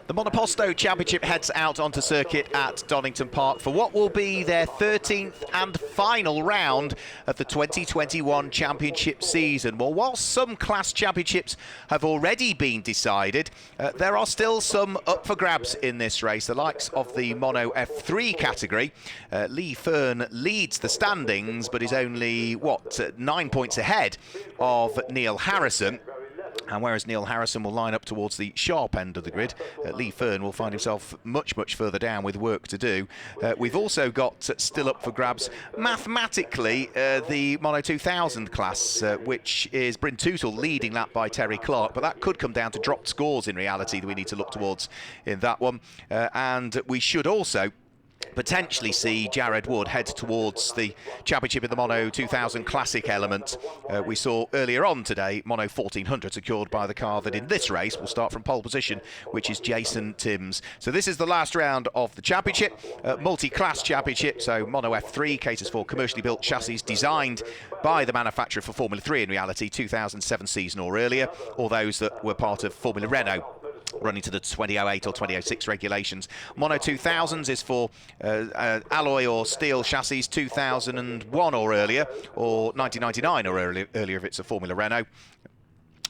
The Monoposto Championship heads out onto circuit at Donington Park for what will be their 13th and final round of the 2021 Championship season. Well, whilst some class championships have already been decided, there are still some up for grabs in this race. The likes of the Mono F3 category. Lee Fern leads the standings, but is only, 9 points ahead of Neil Harrison. And whereas Neil Harrison will line up towards the sharp end of the grid, Lee Fern will find himself much further down with work to do. We've also got still up for grabs, mathematically, the Mono 2000 class, which is Bryn Tootle leading that by Terry Clark. But that could come down to dropped scores in reality that we need to look towards in that one. And we should also potentially see Jared Wood head towards the championship in the Mono 2000 Classic element. We saw earlier on today Mono 1400 secured by the car that in this race will start from pole position, which is Jason Timms. So this is the last round of the championship, multi-class championship. So Mono F3 caters for commercially built chassis designed by the manufacturer for Formula 3 in reality, 2007 season or earlier, or those that were part of Formula Renault, running to the 2008 or 2006 regulations. Mono 2000s is for alloy or steel chassis 2001 or earlier, or 1999 or earlier if it's a Formula Renault,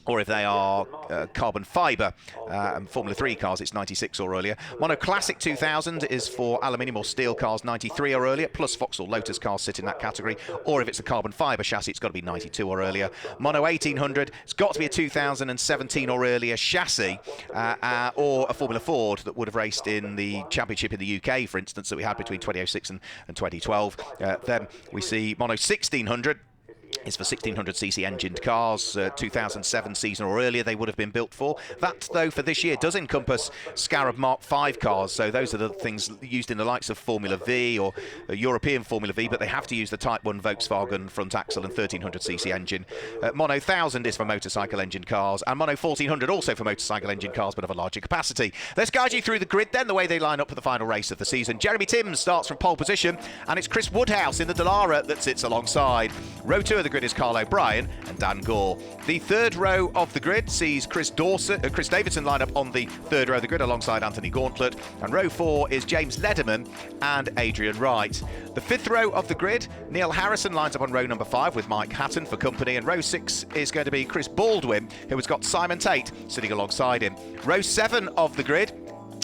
or if they are carbon fibre and Formula 3 cars, it's 96 or earlier. Mono Classic 2000 is for aluminium or steel cars, 93 or earlier, plus Vauxhall Lotus cars sit in that category, or if it's a carbon fibre chassis, it's got to be 92 or earlier. Mono 1800, it's got to be a 2017 or earlier chassis, or a Formula Ford that would have raced in the championship in the UK, for instance, that we had between 2006 and 2012. Then we see Mono 1600, is for 1600cc engined cars, 2007 season or earlier they would have been built for. That, though, for this year does encompass Scarab Mark V cars, so those are the things used in the likes of Formula V or European Formula V, but they have to use the Type 1 Volkswagen front axle and 1300cc engine. Mono 1000 is for motorcycle engine cars, and Mono 1400 also for motorcycle engine cars, but of a larger capacity. Let's guide you through the grid then, the way they line up for the final race of the season. Jeremy Timms starts from pole position, and it's Chris Woodhouse in the Dallara that sits alongside. Row 2 of the grid is Carl O'Brien and Dan Gore. The third row of the grid sees Chris Davidson line up on the third row of the grid alongside Anthony Gauntlet, and row 4 is James Lederman and Adrian Wright. The fifth row of the grid, Neil Harrison lines up on row number 5 with Mike Hatton for company, and row 6 is going to be Chris Baldwin, who has got Simon Tate sitting alongside him. Row 7 of the grid,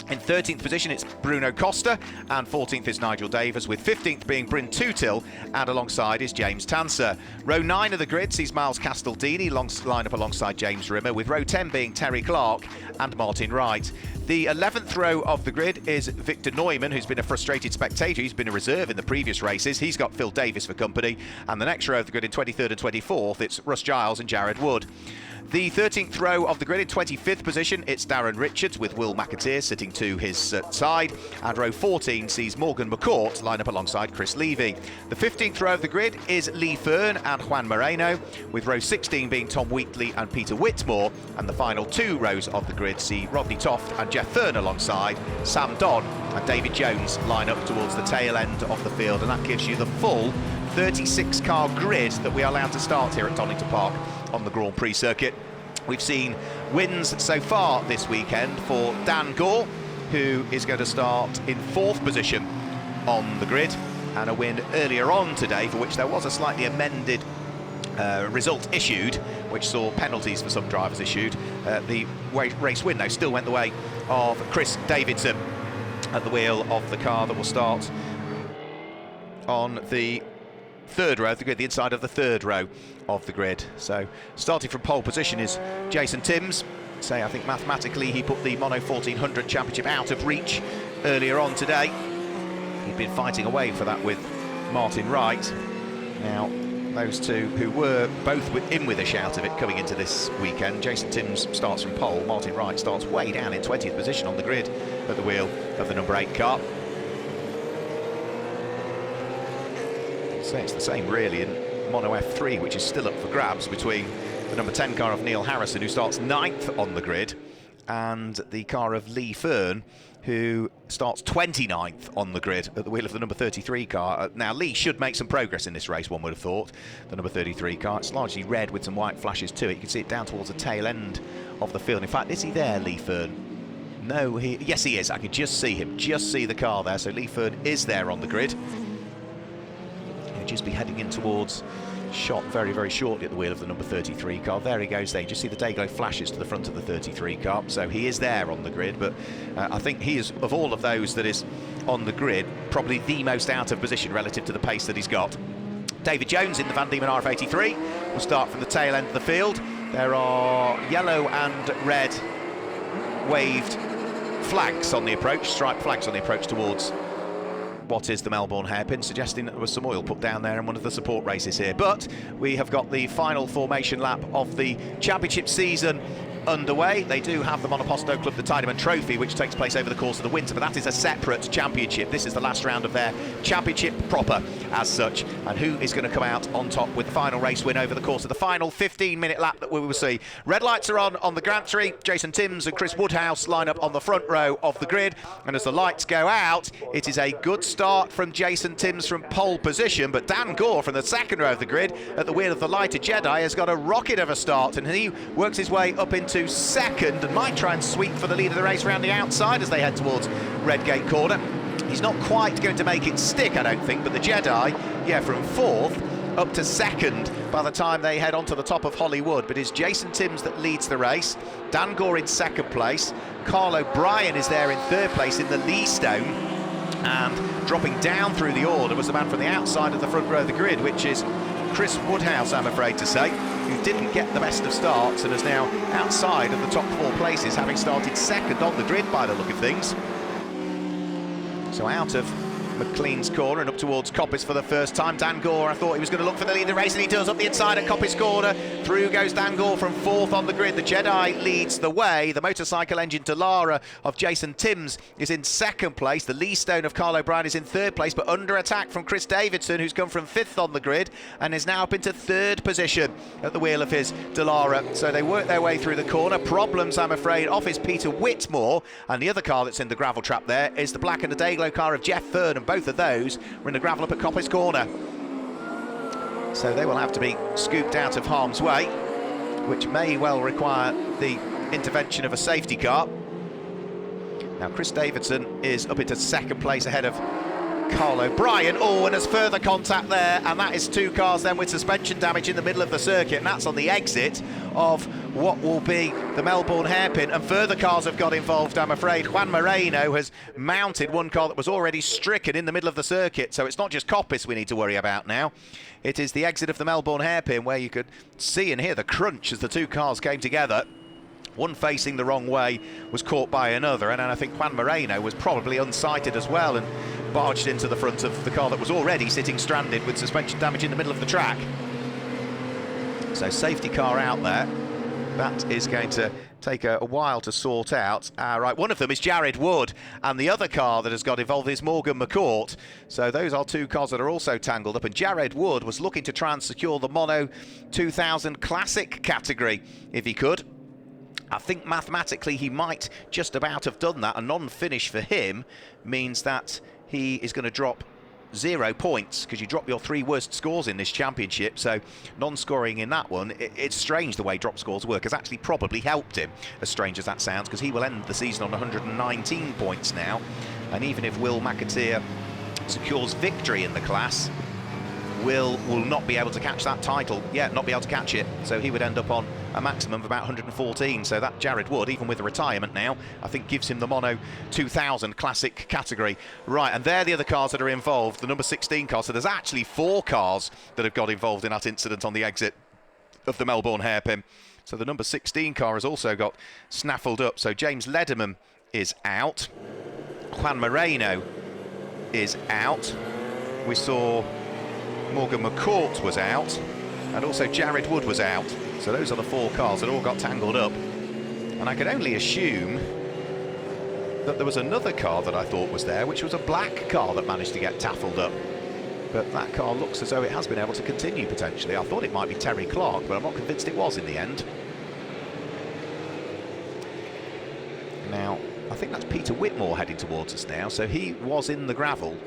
in 13th position, it's Bruno Costa, and 14th is Nigel Davis, with 15th being Bryn Tootle, and alongside is James Tanser. Row 9 of the grid sees Miles Castledini line up alongside James Rimmer, with row 10 being Terry Clark and Martin Wright. The 11th row of the grid is Victor Neumann, who's been a frustrated spectator. He's been a reserve in the previous races. He's got Phil Davis for company. And the next row of the grid in 23rd and 24th, it's Russ Giles and Jared Wood. The 13th row of the grid in 25th position, it's Darren Richards with Will McAteer sitting to his side, and row 14 sees Morgan McCourt line up alongside Chris Levy. The 15th row of the grid is Lee Fern and Juan Moreno, with row 16 being Tom Wheatley and Peter Whitmore, and the final two rows of the grid see Rodney Toft and Jeff Fern alongside Sam Dodd and David Jones line up towards the tail end of the field, and that gives you the full 36-car grid that we are allowed to start here at Donington Park on the Grand Prix circuit. We've seen wins so far this weekend for Dan Gore, who is going to start in 4th position on the grid, and a win earlier on today for which there was a slightly amended result issued, which saw penalties for some drivers issued. The race win, though, still went the way of Chris Davidson at the wheel of the car that will start on the third row of the grid, the inside of the third row of the grid. So starting from pole position is Jason Timms. I think mathematically he put the Mono 1400 championship out of reach earlier on today. He'd been fighting away for that with Martin Wright. Now those two who were both in with a shout of it coming into this weekend. Jason Timms starts from pole, Martin Wright starts way down in 20th position on the grid at the wheel of the number 8 car. So it's the same really in Mono F3, which is still up for grabs between the number 10 car of Neil Harrison, who starts 9th on the grid, and the car of Lee Fern, who starts 29th on the grid at the wheel of the number 33 car. Now, Lee should make some progress in this race, one would have thought. The number 33 car, it's largely red with some white flashes to it. You can see it down towards the tail end of the field. In fact, is he there, Lee Fern? No, yes, he is. I can just see him, just see the car there. So Lee Fern is there on the grid. He'll just be heading in towards shot very, very shortly at the wheel of the number 33 car. There he goes there. You just see the Dayglow flashes to the front of the 33 car. So he is there on the grid, but I think he is, of all of those that is on the grid, probably the most out of position relative to the pace that he's got. David Jones in the Van Diemen RF83 will start from the tail end of the field. There are yellow and red waved flags on the approach, striped flags on the approach towards what is the Melbourne hairpin, suggesting that there was some oil put down there in one of the support races here. But we have got the final formation lap of the championship season underway. They do have the Monoposto Club, the Tidyman Trophy, which takes place over the course of the winter, but that is a separate championship. This is the last round of their championship proper as such, and who is going to come out on top with the final race win over the course of the final 15-minute lap that we will see. Red lights are on the Grand Prix. Jason Timms and Chris Woodhouse line up on the front row of the grid, and as the lights go out, it is a good start from Jason Timms from pole position, but Dan Gore from the second row of the grid at the wheel of the lighter Jedi has got a rocket of a start, and he works his way up into second and might try and sweep for the lead of the race around the outside as they head towards Redgate Corner. He's not quite going to make it stick, I don't think, but the Jedi, yeah, from fourth up to second by the time they head onto the top of Hollywood. But it's Jason Timms that leads the race, Dan Gore in second place, Carl O'Brien is there in third place in the Lee Stone, and dropping down through the order was the man from the outside of the front row of the grid, which is Chris Woodhouse, I'm afraid to say, who didn't get the best of starts and is now outside of the top four places, having started second on the grid by the look of things. So out of McLean's corner and up towards Coppice for the first time. Dan Gore, I thought he was going to look for the lead of the race, and he does up the inside at Coppice Corner. Through goes Dan Gore from fourth on the grid. The Jedi leads the way. The motorcycle engine Delara of Jason Timms is in second place. The Lee Stone of Carl O'Brien is in third place, but under attack from Chris Davidson, who's come from fifth on the grid and is now up into third position at the wheel of his Delara. So they work their way through the corner. Problems, I'm afraid, off is Peter Whitmore, and the other car that's in the gravel trap there is the black and the Dayglow car of Jeff Fern, and both of those were in the gravel up at Coppice Corner. So they will have to be scooped out of harm's way, which may well require the intervention of a safety car. Now Chris Davidson is up into second place ahead of Carl O'Brien. Oh, and there's further contact there, and that is two cars then with suspension damage in the middle of the circuit, and that's on the exit of what will be the Melbourne hairpin, and further cars have got involved, I'm afraid. Juan Moreno has mounted one car that was already stricken in the middle of the circuit, so it's not just Coppice we need to worry about now. It is the exit of the Melbourne hairpin, where you could see and hear the crunch as the two cars came together. One facing the wrong way was caught by another, and I think Juan Moreno was probably unsighted as well and barged into the front of the car that was already sitting stranded with suspension damage in the middle of the track. So safety car out there. That is going to take a while to sort out. Right, one of them is Jared Wood, and the other car that has got involved is Morgan McCourt. So those are two cars that are also tangled up, and Jared Wood was looking to try and secure the Mono 2000 Classic category if he could. I think mathematically he might just about have done that. A non-finish for him means that he is going to drop 0 points, because you drop your 3 worst scores in this championship, so non-scoring in that one, it's strange the way drop scores work, has actually probably helped him, as strange as that sounds, because he will end the season on 119 points now, and even if Will McAteer secures victory in the class, Will not be able to catch that title, not be able to catch it, so he would end up on a maximum of about 114. So that Jared Wood, even with the retirement now, I think gives him the Mono 2000 Classic category. Right, and they're the other cars that are involved, the number 16 car. So there's actually 4 cars that have got involved in that incident on the exit of the Melbourne hairpin. So the number 16 car has also got snaffled up. So James Lederman is out. Juan Moreno is out. We saw Morgan McCourt was out, and also Jared Wood was out. So those are the 4 cars that all got tangled up. And I could only assume that there was another car that I thought was there, which was a black car that managed to get taffled up. But that car looks as though it has been able to continue potentially. I thought it might be Terry Clark, but I'm not convinced it was in the end. Now, I think that's Peter Whitmore heading towards us now. So he was in the gravel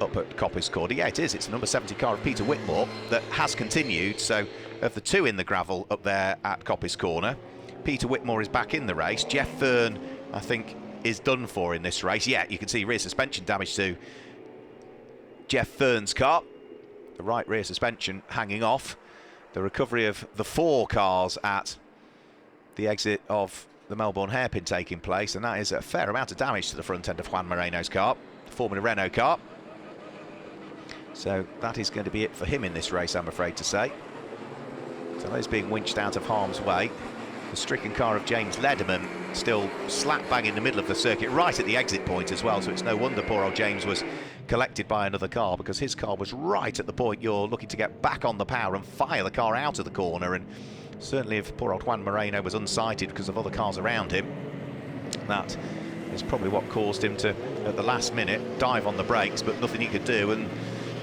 up at Coppice Corner. Yeah, it is. It's the number 70 car of Peter Whitmore that has continued. So of the 2 in the gravel up there at Coppice Corner, Peter Whitmore is back in the race. Jeff Fern, I think, is done for in this race. Yeah, you can see rear suspension damage to Jeff Fern's car. The right rear suspension hanging off. The recovery of the 4 cars at the exit of the Melbourne hairpin taking place, and that is a fair amount of damage to the front end of Juan Moreno's car, the Formula Renault car. So that is going to be it for him in this race, I'm afraid to say. So that is being winched out of harm's way. The stricken car of James Lederman still slap bang in the middle of the circuit, right at the exit point as well, so it's no wonder poor old James was collected by another car, because his car was right at the point you're looking to get back on the power and fire the car out of the corner. And certainly if poor old Juan Moreno was unsighted because of other cars around him, that is probably what caused him to, at the last minute, dive on the brakes, but nothing he could do, and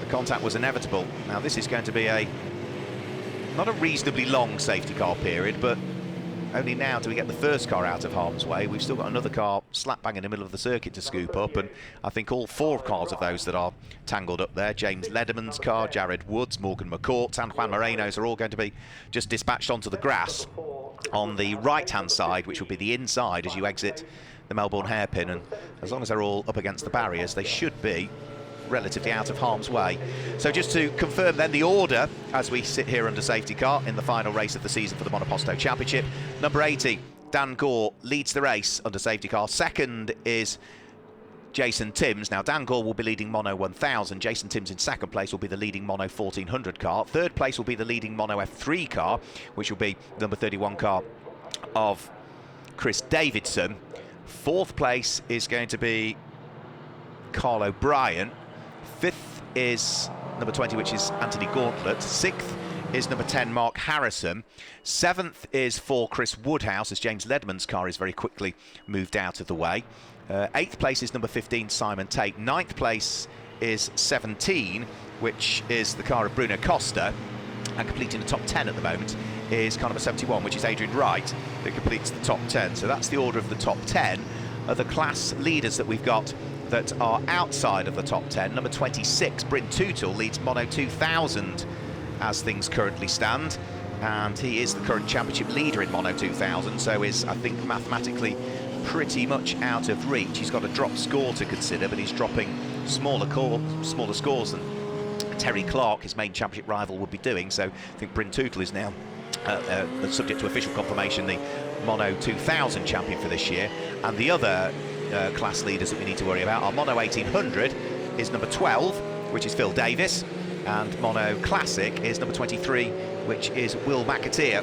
the contact was inevitable. Now this is going to be not a reasonably long safety car period, but only now do we get the first car out of harm's way. We've still got another car slap bang in the middle of the circuit to scoop up, and I think all 4 cars of those that are tangled up there, James Lederman's car, Jared Wood's, Morgan McCourt's and Juan Moreno's, are all going to be just dispatched onto the grass on the right-hand side, which will be the inside as you exit the Melbourne hairpin, and as long as they're all up against the barriers, they should be relatively out of harm's way. So just to confirm then the order as we sit here under safety car in the final race of the season for the Monoposto Championship. Number 80, Dan Gore, leads the race under safety car. Second is Jason Timms. Now Dan Gore will be leading Mono 1000. Jason Timms in second place will be the leading Mono 1400 car. Third place will be the leading Mono F3 car, which will be number 31 car of Chris Davidson. Fourth place is going to be Carl O'Brien. Fifth is number 20, which is Anthony Gauntlet. Sixth is number 10, Mark Harrison. Seventh is for Chris Woodhouse, as James Ledman's car is very quickly moved out of the way. Eighth place is number 15, Simon Tate. Ninth place is 17, which is the car of Bruno Costa. And completing the top 10 at the moment is car number 71, which is Adrian Wright, that completes the top 10. So that's the order of the top 10. The class leaders that we've got that are outside of the top 10. Number 26, Bryn Tootle, leads Mono 2000 as things currently stand, and he is the current championship leader in Mono 2000, so is, I think, mathematically pretty much out of reach. He's got a drop score to consider, but he's dropping smaller scores than Terry Clark, his main championship rival, would be doing. So I think Bryn Tootle is now, subject to official confirmation, the Mono 2000 champion for this year. And the other class leaders that we need to worry about are Mono 1800 is number 12, which is Phil Davis, and Mono Classic is number 23, which is Will McAteer.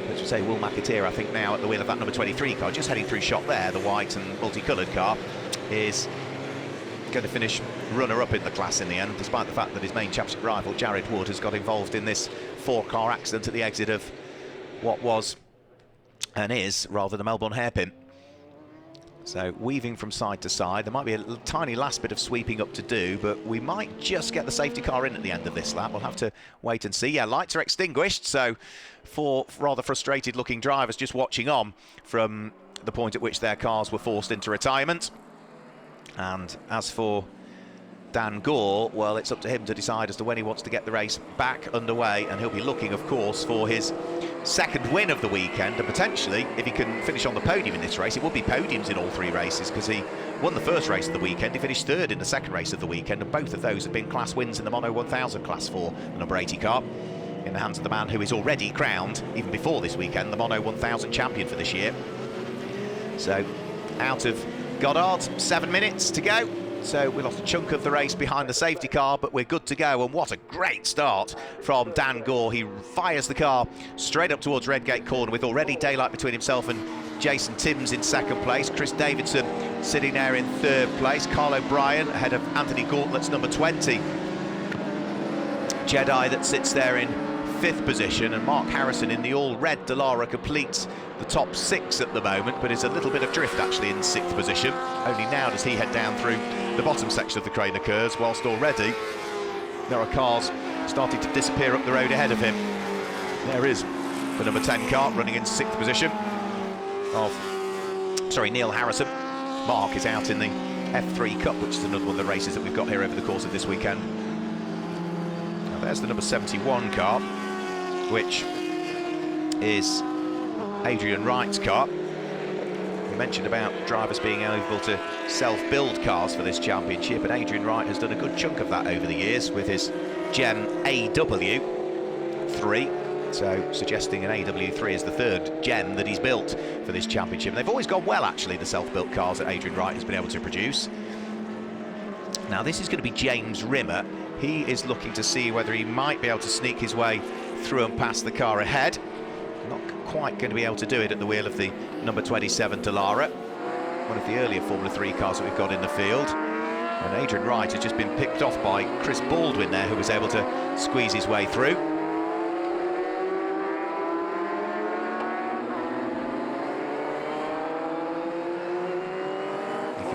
Let's just say Will McAteer, I think, now at the wheel of that number 23 car, just heading through shot there. The white and multicoloured car is going to finish runner-up in the class in the end, despite the fact that his main championship rival, Jared Wood, has got involved in this 4-car accident at the exit of what was and is rather the Melbourne hairpin. So weaving from side to side, there might be a tiny last bit of sweeping up to do, but we might just get the safety car in at the end of this lap. We'll have to wait and see. Yeah, lights are extinguished, so 4 rather frustrated looking drivers just watching on from the point at which their cars were forced into retirement. And as for Dan Gore, well, it's up to him to decide as to when he wants to get the race back underway, and he'll be looking, of course, for his second win of the weekend, and potentially, if he can finish on the podium in this race, it would be podiums in all 3 races, because he won the first race of the weekend, he finished 3rd in the second race of the weekend, and both of those have been class wins in the Mono 1000 class for the number 80 car, in the hands of the man who is already crowned, even before this weekend, the Mono 1000 champion for this year. So, out of Goddard, 7 minutes to go. So we lost a chunk of the race behind the safety car, but we're good to go. And what a great start from Dan Gore. He fires the car straight up towards Redgate Corner with already daylight between himself and Jason Timms in second place. Chris Davidson sitting there in 3rd place. Carl O'Brien ahead of Anthony Gauntlet's number 20. Jedi that sits there in 5th position, and Mark Harrison in the all-red Dallara completes the top 6 at the moment, but is a little bit of drift actually in 6th position. Only now does he head down through the bottom section of the Craner Curves, whilst already there are cars starting to disappear up the road ahead of him. There is the number 10 car running in 6th position Neil Harrison. Mark is out in the F3 Cup, which is another one of the races that we've got here over the course of this weekend. Now there's the number 71 car, which is Adrian Wright's car. mentioned about drivers being eligible to self-build cars for this championship, and Adrian Wright has done a good chunk of that over the years with his Gem AW3, so suggesting an AW3 is the third Gem that he's built for this championship. And they've always gone well, actually, the self-built cars that Adrian Wright has been able to produce. Now this is going to be James Rimmer. He is looking to see whether he might be able to sneak his way through and past the car ahead. Not quite going to be able to do it at the wheel of the number 27 Dallara, one of the earlier Formula 3 cars that we've got in the field. And Adrian Wright has just been picked off by Chris Baldwin there, who was able to squeeze his way through.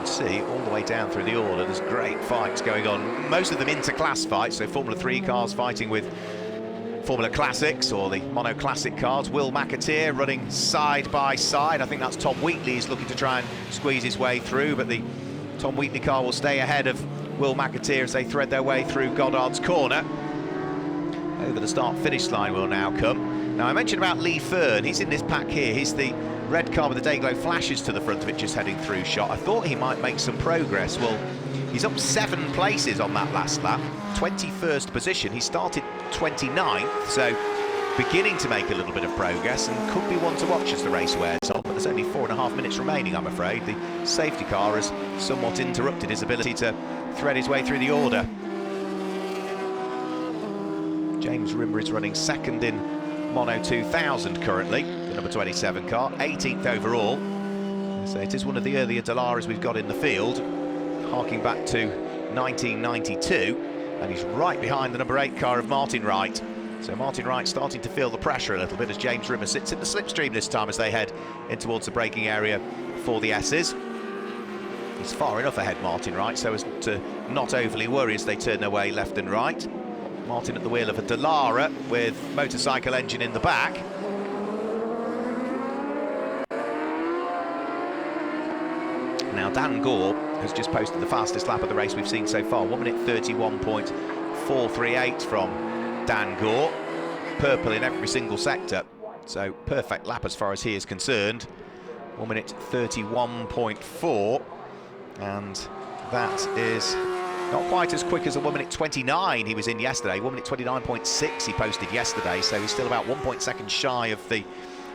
See all the way down through the order, there's great fights going on, most of them inter-class fights, so Formula 3 cars fighting with Formula Classics or the Mono Classic cars. Will McAteer running side by side. I think that's Tom Wheatley is looking to try and squeeze his way through, but the Tom Wheatley car will stay ahead of Will McAteer as they thread their way through Goddard's corner. Over the start-finish line will now come. Now I mentioned about Lee Fern, he's in this pack here, he's the red car with the Dayglow flashes to the front of it, just heading through shot. I thought he might make some progress. Well, he's up 7 places on that last lap, 21st position. He started 29th, so beginning to make a little bit of progress and could be one to watch as the race wears on, but there's only 4.5 minutes remaining, I'm afraid. The safety car has somewhat interrupted his ability to thread his way through the order. James Rimmer is running second in Mono 2000 currently, the number 27 car, 18th overall. So it is one of the earlier Dallaras we've got in the field, harking back to 1992, and he's right behind the number 8 car of Martin Wright. So Martin Wright starting to feel the pressure a little bit as James Rimmer sits in the slipstream this time as they head in towards the braking area for the S's. He's far enough ahead, Martin Wright, so as to not overly worry as they turn their way left and right. Martin at the wheel of a Dallara with motorcycle engine in the back. Now Dan Gore has just posted the fastest lap of the race we've seen so far, 1 minute 31.438 from Dan Gore. Purple in every single sector, so perfect lap as far as he is concerned. 1 minute 31.4, and that is not quite as quick as the 1 minute 29 he was in yesterday. 1 minute 29.6 he posted yesterday, so he's still about 1 second shy of the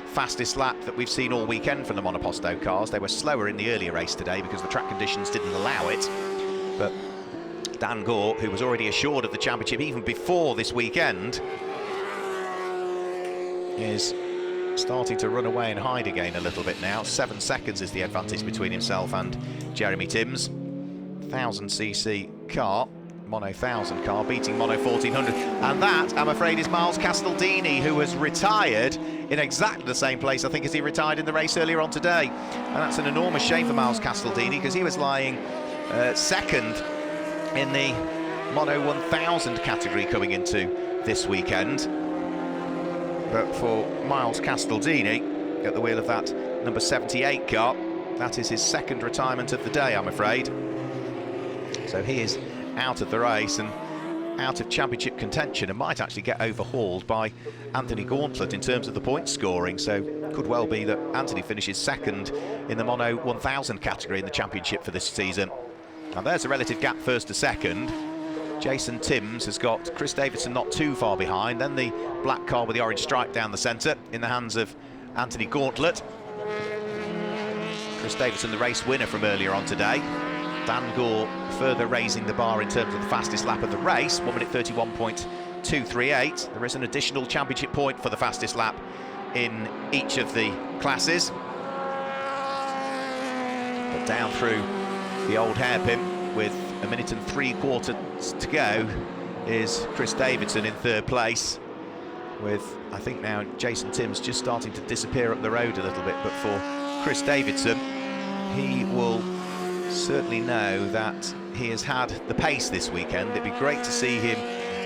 fastest lap that we've seen all weekend from the Monoposto cars. They were slower in the earlier race today because the track conditions didn't allow it, but Dan Gore, who was already assured of the championship even before this weekend, is starting to run away and hide again a little bit now. 7 seconds is the advantage between himself and Jeremy Timms. 1000cc car, Mono 1000 car, beating Mono 1400, and that, I'm afraid, is Miles Castaldini, who has retired in exactly the same place, I think, as he retired in the race earlier on today. And that's an enormous shame for Miles Castaldini, because he was lying second in the Mono 1000 category coming into this weekend. But for Miles Castaldini, at the wheel of that number 78 car, that is his second retirement of the day, I'm afraid. So he is out of the race and out of championship contention, and might actually get overhauled by Anthony Gauntlet in terms of the point scoring. So could well be that Anthony finishes second in the Mono 1000 category in the championship for this season. And there's a relative gap first to second. Jason Timms has got Chris Davidson not too far behind, then the black car with the orange stripe down the centre in the hands of Anthony Gauntlet. Chris Davidson, the race winner from earlier on today. Dan Gore further raising the bar in terms of the fastest lap of the race, 1 minute 31.238. There is an additional championship point for the fastest lap in each of the classes. But down through the old hairpin with 1 minute and 3/4 to go is Chris Davidson in third place, with, I think now, Jason Timms just starting to disappear up the road a little bit. But for Chris Davidson, he will certainly know that he has had the pace this weekend. It'd be great to see him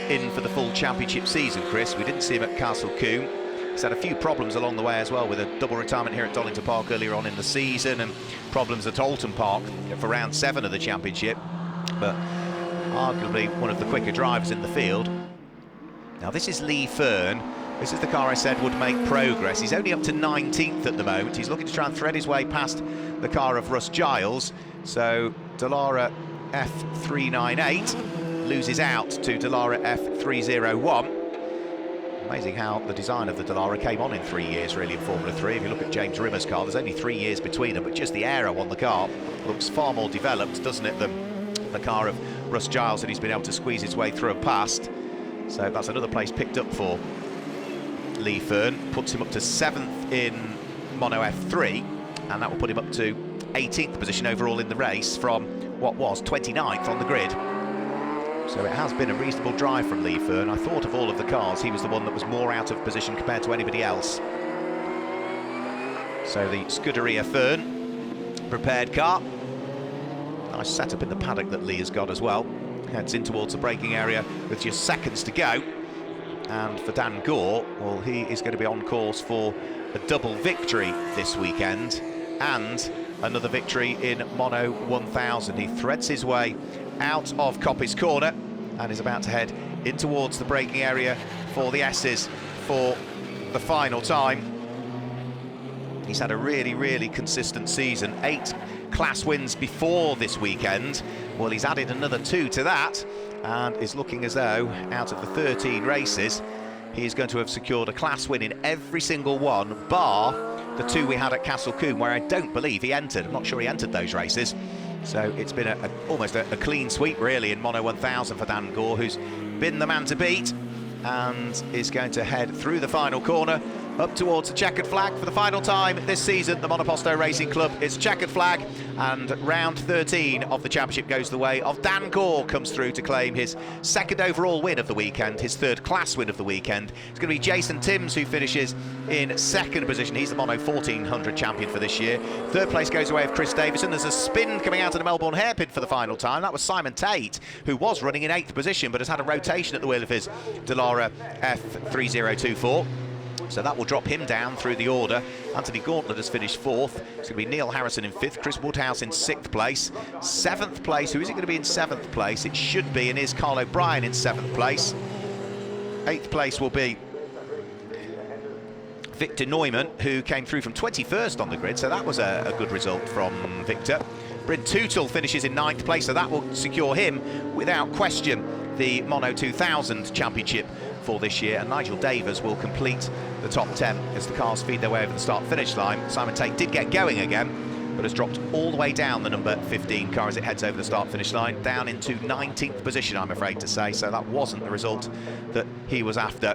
in for the full championship season, Chris. We didn't see him at Castle Combe. He's had a few problems along the way as well, with a double retirement here at Donington Park earlier on in the season, and problems at Alton Park for round 7 of the championship. But arguably one of the quicker drivers in the field. Now this is Lee Fern. This is the car I said would make progress. He's only up to 19th at the moment. He's looking to try and thread his way past the car of Russ Giles. So Dallara F398 loses out to Dallara F301. Amazing how the design of the Dallara came on in 3 years, really, in Formula 3. If you look at James Rimmer's car, there's only 3 years between them, but just the aero on the car looks far more developed, doesn't it, than the car of Russ Giles that he's been able to squeeze his way through and past. So that's another place picked up for Lee Fern, puts him up to 7th in Mono F3, and that will put him up to 18th position overall in the race from what was 29th on the grid. So it has been a reasonable drive from Lee Fern. I thought of all of the cars, he was the one that was more out of position compared to anybody else. So the Scuderia Fern prepared car. Nice setup in the paddock that Lee has got as well. Heads in towards the braking area with just seconds to go. And for Dan Gore, well, he is going to be on course for a double victory this weekend and another victory in Mono 1000. He threads his way out of Coppice Corner and is about to head in towards the braking area for the S's for the final time. He's had a really consistent season. 8 class wins before this weekend. Well, he's added another 2 to that and is looking as though, out of the 13 races, he's going to have secured a class win in every single one, bar the 2 we had at Castle Combe, where I don't believe he entered. I'm not sure he entered those races. So it's been almost a clean sweep, really, in Mono 1000 for Dan Gore, who's been the man to beat and is going to head through the final corner up towards the checkered flag for the final time this season. The Monoposto Racing Club is checkered flag, and round 13 of the championship goes the way of Dan Gore. Comes through to claim his 2nd overall win of the weekend, his 3rd class win of the weekend. It's going to be Jason Timms who finishes in 2nd position. He's the Mono 1400 champion for this year. 3rd place goes away of Chris Davison. There's a spin coming out of the Melbourne hairpin for the final time. That was Simon Tate, who was running in 8th position but has had a rotation at the wheel of his Dallara F3024. So that will drop him down through the order. Anthony Gauntlet has finished 4th. It's going to be Neil Harrison in 5th, Chris Woodhouse in 6th place. 7th place, who is it going to be in 7th place? It should be, and is Carl O'Brien in 7th place. 8th place will be Victor Neumann, who came through from 21st on the grid, so that was a good result from Victor. Bryn Tootle finishes in 9th place, so that will secure him, without question, the Mono 2000 championship for this year, and Nigel Davies will complete the top 10 as the cars feed their way over the start-finish line. Simon Tate did get going again, but has dropped all the way down the number 15 car as it heads over the start-finish line, down into 19th position, I'm afraid to say, so that wasn't the result that he was after.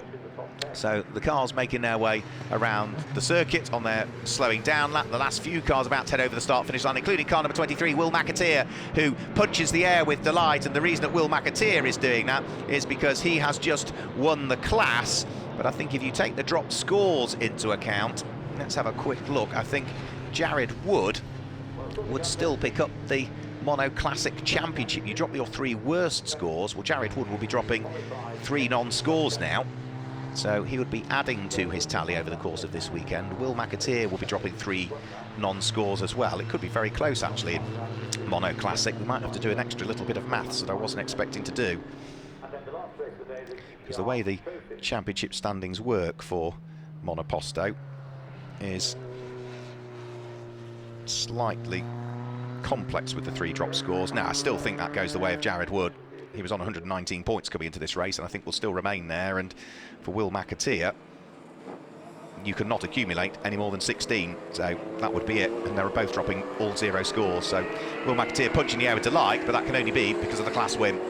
So the cars making their way around the circuit on their slowing down lap. The last few cars about to head over the start-finish line, including car number 23, Will McAteer, who punches the air with delight. And the reason that Will McAteer is doing that is because he has just won the class. But I think if you take the drop scores into account, let's have a quick look. I think Jared Wood would still pick up the Mono Classic Championship. You drop your 3 worst scores. Well, Jared Wood will be dropping 3 non-scores now. So he would be adding to his tally over the course of this weekend. Will McAteer will be dropping 3 non-scores as well. It could be very close, actually, in Mono Classic. We might have to do an extra little bit of maths that I wasn't expecting to do, because the way the championship standings work for Monoposto is slightly complex with the 3 drop scores. Now, I still think that goes the way of Jared Wood. He was on 119 points coming into this race, and I think will still remain there. And for Will McAteer, you cannot accumulate any more than 16, so that would be it. And they're both dropping all 0 scores. So Will McAteer punching the air with delight, but that can only be because of the class win.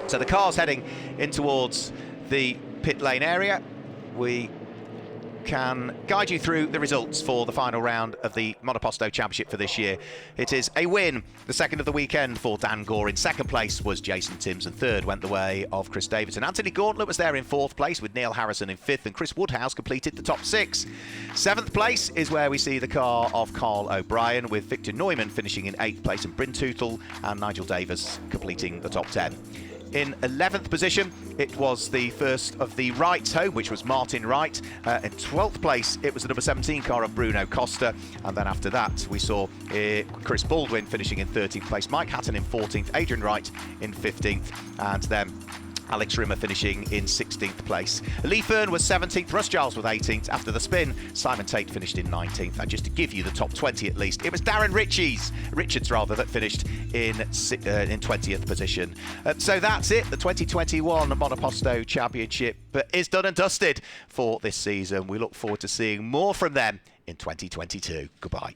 So the car's heading in towards the pit lane area. We can guide you through the results for the final round of the Monoposto Championship for this year. It is a win, the 2nd of the weekend for Dan Gore. In 2nd place was Jason Timms, and 3rd went the way of Chris Davison. Anthony Gauntlet was there in 4th place with Neil Harrison in 5th, and Chris Woodhouse completed the top 6. 7th place is where we see the car of Carl O'Brien, with Victor Neumann finishing in 8th place, and Bryn Tootle and Nigel Davies completing the top 10. In 11th position, it was the first of the Wrights home, which was Martin Wright. In 12th place, it was the number 17 car of Bruno Costa. And then after that, we saw Chris Baldwin finishing in 13th place, Mike Hatton in 14th, Adrian Wright in 15th. And then Alex Rimmer finishing in 16th place. Lee Fern was 17th, Russ Giles was 18th. After the spin, Simon Tate finished in 19th. And just to give you the top 20 at least, it was Darren Richards that finished in 20th position. So that's it. The 2021 Monoposto Championship is done and dusted for this season. We look forward to seeing more from them in 2022. Goodbye.